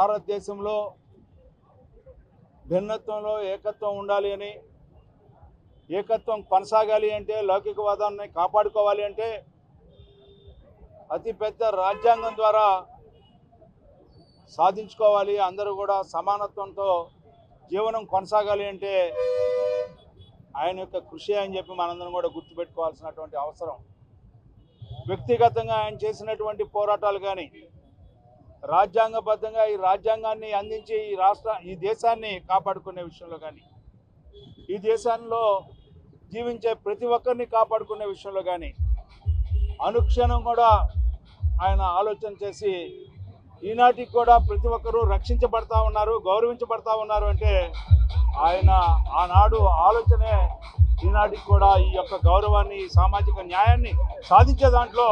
భారతదేశంలో భిన్నత్వంలో ఏకత్వం ఉండాలి అని, ఏకత్వం కొనసాగాలి అంటే, లౌకికవాదాన్ని కాపాడుకోవాలి అంటే అతిపెద్ద రాజ్యాంగం ద్వారా సాధించుకోవాలి, అందరూ కూడా సమానత్వంతో జీవనం కొనసాగాలి అంటే ఆయన యొక్క కృషి అని చెప్పి మనందరం కూడా గుర్తుపెట్టుకోవాల్సినటువంటి అవసరం. వ్యక్తిగతంగా ఆయన చేసినటువంటి పోరాటాలు కానీ, రాజ్యాంగబద్ధంగా ఈ రాజ్యాంగాన్ని అందించి ఈ దేశాన్ని కాపాడుకునే విషయంలో కానీ, ఈ దేశంలో జీవించే ప్రతి ఒక్కరిని కాపాడుకునే విషయంలో కానీ అనుక్షణం కూడా ఆయన ఆలోచన చేసి ఈనాటికి కూడా ప్రతి ఒక్కరూ రక్షించబడతా ఉన్నారు, గౌరవించబడతా ఉన్నారు అంటే ఆయన ఆనాడు ఆలోచనే ఈనాటికి కూడా ఈ యొక్క గౌరవాన్ని, సామాజిక న్యాయాన్ని సాధించే దాంట్లో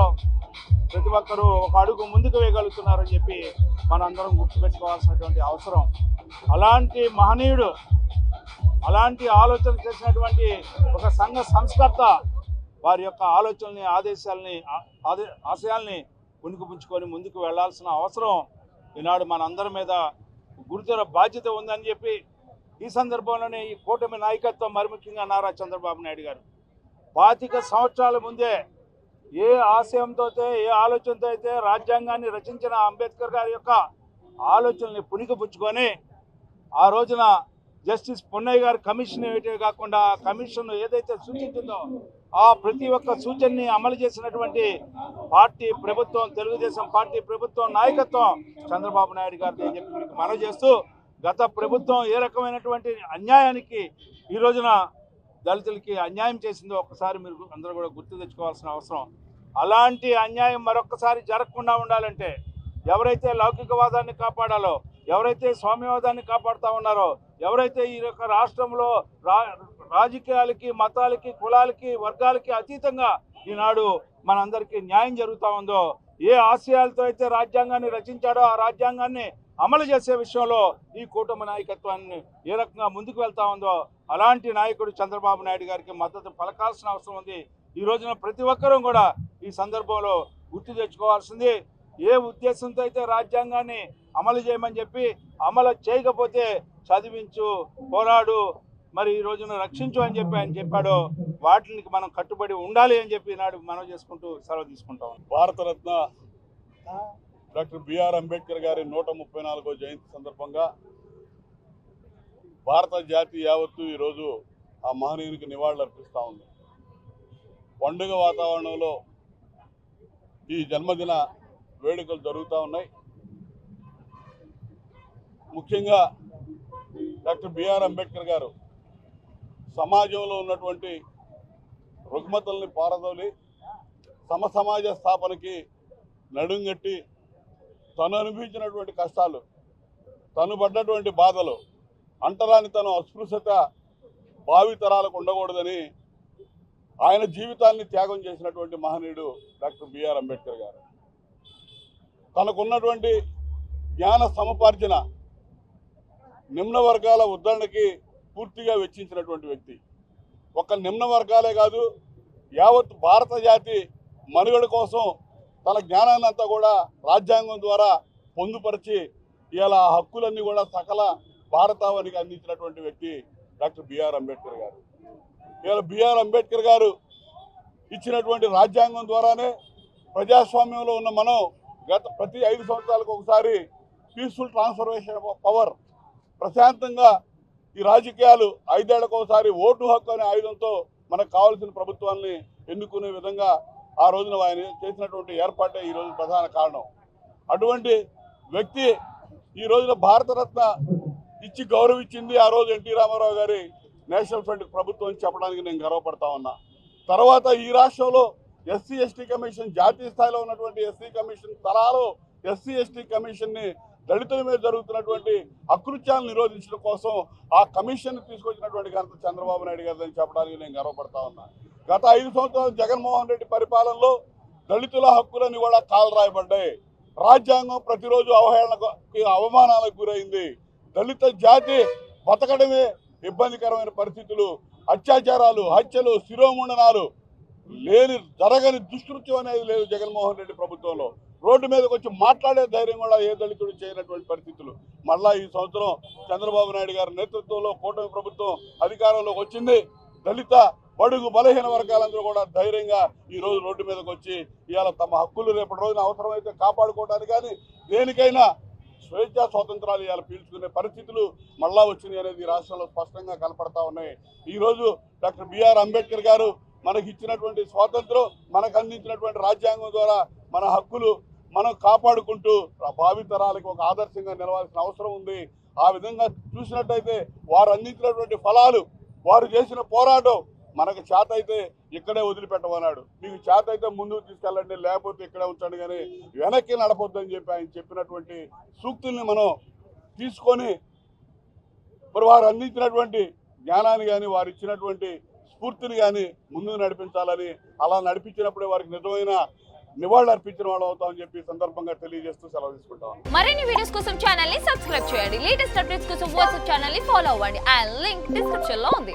ప్రతి ఒక్కరూ ఒక అడుగు ముందుకు వేయగలుగుతున్నారని చెప్పి మనందరం గుర్తుపెట్టుకోవాల్సినటువంటి అవసరం. అలాంటి మహనీయుడు, అలాంటి ఆలోచన చేసినటువంటి ఒక సంఘ సంస్కర్త వారి యొక్క ఆలోచనల్ని, ఆశయాల్ని పుణికిపుంచుకొని ముందుకు వెళ్లాల్సిన అవసరం ఈనాడు మనందరి మీద గురుతర బాధ్యత ఉందని చెప్పి ఈ సందర్భంలోనే ఈ కూటమి నాయకత్వం, మరి ముఖ్యంగా నారా చంద్రబాబు నాయుడు గారు 25 సంవత్సరాల ముందే ఏ ఆశయంతో, ఏ ఆలోచనతో అయితే రాజ్యాంగాన్ని రచించిన అంబేద్కర్ గారి యొక్క ఆలోచనల్ని పుణికిపుచ్చుకొని ఆ రోజున జస్టిస్ పొన్నయ్య గారి కమిషన్ ఏమిటే కాకుండా కమిషన్ ఏదైతే సూచించిందో ఆ ప్రతి ఒక్క సూచనని అమలు చేసినటువంటి పార్టీ ప్రభుత్వం, తెలుగుదేశం పార్టీ ప్రభుత్వం నాయకత్వం చంద్రబాబు నాయుడు గారితో అని చెప్పి మీకు మనవి చేస్తూ, గత ప్రభుత్వం ఏ రకమైనటువంటి అన్యాయానికి ఈ రోజున దళితులకి అన్యాయం చేసిందో ఒక్కసారి మీరు అందరూ కూడా గుర్తు తెచ్చుకోవాల్సిన అవసరం. అలాంటి అన్యాయం మరొక్కసారి జరగకుండా ఉండాలంటే ఎవరైతే లౌకికవాదాన్ని కాపాడాలో, ఎవరైతే స్వామ్యవాదాన్ని కాపాడుతూ ఉన్నారో, ఎవరైతే ఈ యొక్క రాష్ట్రంలో రాజకీయాలకి, మతాలకి, కులాలకి, వర్గాలకి అతీతంగా ఈనాడు మనందరికీ న్యాయం జరుగుతూ ఉందో, ఏ ఆశయాలతో అయితే రాజ్యాంగాన్ని రచించాడో ఆ రాజ్యాంగాన్ని అమలు చేసే విషయంలో ఈ కూటమి నాయకత్వాన్ని ఏ రకంగా ముందుకు వెళ్తా ఉందో అలాంటి నాయకుడు చంద్రబాబు నాయుడు గారికి మద్దతు పలకాల్సిన అవసరం ఉంది. ఈ రోజున ప్రతి ఒక్కరూ కూడా ఈ సందర్భంలో గుర్తు తెచ్చుకోవాల్సింది, ఏ ఉద్దేశంతో అయితే రాజ్యాంగాన్ని అమలు చేయమని చెప్పి అమలు చేయకపోతే చదివించు, పోరాడు, మరి ఈ రోజున రక్షించు అని చెప్పి ఆయన చెప్పాడో వాటిని మనం కట్టుబడి ఉండాలి అని చెప్పి నాడు మనం చేసుకుంటూ సెలవు తీసుకుంటాం. భారతరత్న డాక్టర్ బిఆర్ అంబేద్కర్ గారి 134వ జయంతి సందర్భంగా భారత జాతి యావత్తు ఈరోజు ఆ మహనీయునికి నివాళులు అర్పిస్తూ ఉంది. పండుగ వాతావరణంలో ఈ జన్మదిన వేడుకలు జరుగుతూ ఉన్నాయి. ముఖ్యంగా డాక్టర్ బిఆర్ అంబేద్కర్ గారు సమాజంలో ఉన్నటువంటి రుగ్మతల్ని పారదోలి సమసమాజ స్థాపనకి నడుంగట్టి తను అనుభవించినటువంటి కష్టాలు, తను పడ్డటువంటి బాధలు, అంటరానితనం, అస్పృశ్యత భావితరాలకు ఉండకూడదని ఆయన జీవితాన్ని త్యాగం చేసినటువంటి మహనీయుడు డాక్టర్ బిఆర్ అంబేద్కర్ గారు. తనకున్నటువంటి జ్ఞాన సముపార్జన నిమ్న వర్గాల ఉద్ధరణకి పూర్తిగా వెచ్చించినటువంటి వ్యక్తి. ఒక నిమ్న వర్గాలే కాదు, యావత్ భారత జాతి మనుగడ కోసం తన జ్ఞానాన్ని అంతా కూడా రాజ్యాంగం ద్వారా పొందుపరిచి ఇలా హక్కులన్నీ కూడా సకల భారతావనికి అందించినటువంటి వ్యక్తి డాక్టర్ బిఆర్ అంబేద్కర్ గారు. ఇలా బిఆర్ అంబేద్కర్ గారు ఇచ్చినటువంటి రాజ్యాంగం ద్వారానే ప్రజాస్వామ్యంలో ఉన్న మనం ప్రతి 5 సంవత్సరాలకు ఒకసారి పీస్ఫుల్ ట్రాన్స్ఫర్మేషన్ ఆఫ్ పవర్, ప్రశాంతంగా ఈ రాజకీయాలు 5 ఏళ్లకు ఒకసారి ఓటు హక్కు అనే ఆయుధంతో మనకు కావాల్సిన ప్రభుత్వాన్ని ఎన్నుకునే విధంగా ఆ రోజున ఆయన చేసినటువంటి ఏర్పాటే ఈరోజు ప్రధాన కారణం. అటువంటి వ్యక్తి ఈ రోజున భారతరత్న ఇచ్చి గౌరవించింది ఆ రోజు ఎన్టీ రామారావు గారి నేషనల్ ఫ్రంట్ ప్రభుత్వం చెప్పడానికి నేను గర్వపడతా ఉన్నా. తర్వాత ఈ రాష్ట్రంలో ఎస్సీ ఎస్టీ కమిషన్, జాతీయ స్థాయిలో ఉన్నటువంటి ఎస్సీ కమిషన్ తరాలో ఎస్సీ ఎస్టీ కమిషన్ని దళితుల మీద జరుగుతున్నటువంటి అకృత్యాలను నిరోధించడం కోసం ఆ కమిషన్ తీసుకొచ్చినటువంటి ఘనత చంద్రబాబు నాయుడు గారిని చెప్పడానికి నేను గర్వపడతా ఉన్నా. గత 5 సంవత్సరాలు జగన్మోహన్ రెడ్డి పరిపాలనలో దళితుల హక్కులన్నీ కూడా కాలరాయబడ్డాయి. రాజ్యాంగం ప్రతిరోజు అవహేళనకు, అవమానాలకు గురైంది. దళిత జాతి బతకడమే ఇబ్బందికరమైన పరిస్థితులు, అత్యాచారాలు, హత్యలు, శిరోముండనాలు, జరగని దుష్కృత్యం అనేది లేదు జగన్మోహన్ రెడ్డి ప్రభుత్వంలో. రోడ్డు మీదకి వచ్చి మాట్లాడే ధైర్యం కూడా ఏ దళితుడు చేయనటువంటి పరిస్థితులు. మళ్ళా ఈ సంవత్సరం చంద్రబాబు నాయుడు గారి నేతృత్వంలో కూటమి ప్రభుత్వం అధికారంలోకి వచ్చింది. దళిత బడుగు బలహీన వర్గాలందరూ కూడా ధైర్యంగా ఈ రోజు రోడ్డు మీదకి వచ్చి ఇవాళ తమ హక్కులు రేపటి రోజున అవసరమైతే కాపాడుకోవడానికి కానీ దేనికైనా స్వేచ్ఛా స్వాతంత్రాలు ఇవాళ పీల్చుకునే పరిస్థితులు మళ్ళా వచ్చినాయి అనేది ఈ రాష్ట్రంలో స్పష్టంగా కనపడతా ఉన్నాయి. ఈరోజు డాక్టర్ బిఆర్ అంబేద్కర్ గారు మనకి ఇచ్చినటువంటి స్వాతంత్రం, మనకు అందించినటువంటి రాజ్యాంగం ద్వారా మన హక్కులు మనం కాపాడుకుంటూ భావితరాలకు ఒక ఆదర్శంగా నిలవాల్సిన అవసరం ఉంది. ఆ విధంగా చూసినట్టయితే వారు అందించినటువంటి ఫలాలు, వారు చేసిన పోరాటం మనకు చేత అయితే ఇక్కడే వదిలిపెట్టమన్నాడు. మీకు చేత అయితే ముందుకు తీసుకెళ్ళండి, లేకపోతే ఇక్కడే ఉంచండి, కానీ వెనక్కి నడపొద్దని చెప్పి ఆయన చెప్పినటువంటి సూక్తుల్ని మనం తీసుకొని మరి వారు అందించినటువంటి జ్ఞానాన్ని కానీ వారు ఇచ్చినటువంటి స్ఫూర్తిని కానీ ముందుకు నడిపించాలని, అలా నడిపించినప్పుడే వారికి నిజమైన నివాళులు అర్పించిన వాళ్ళు అవుతామని చెప్పి సందర్భంగా తెలియజేస్తూ సెలవు తీసుకుంటాం. మరిన్ని వీడియోస్ కోసం ఛానల్ ని సబ్స్క్రైబ్ చేయండి. లేటెస్ట్ అప్డేట్స్ కోసం వాట్సాప్ ఛానల్ ని ఫాలో అవ్వండి. ఆ లింక్ డిస్క్రిప్షన్ లో ఉంది.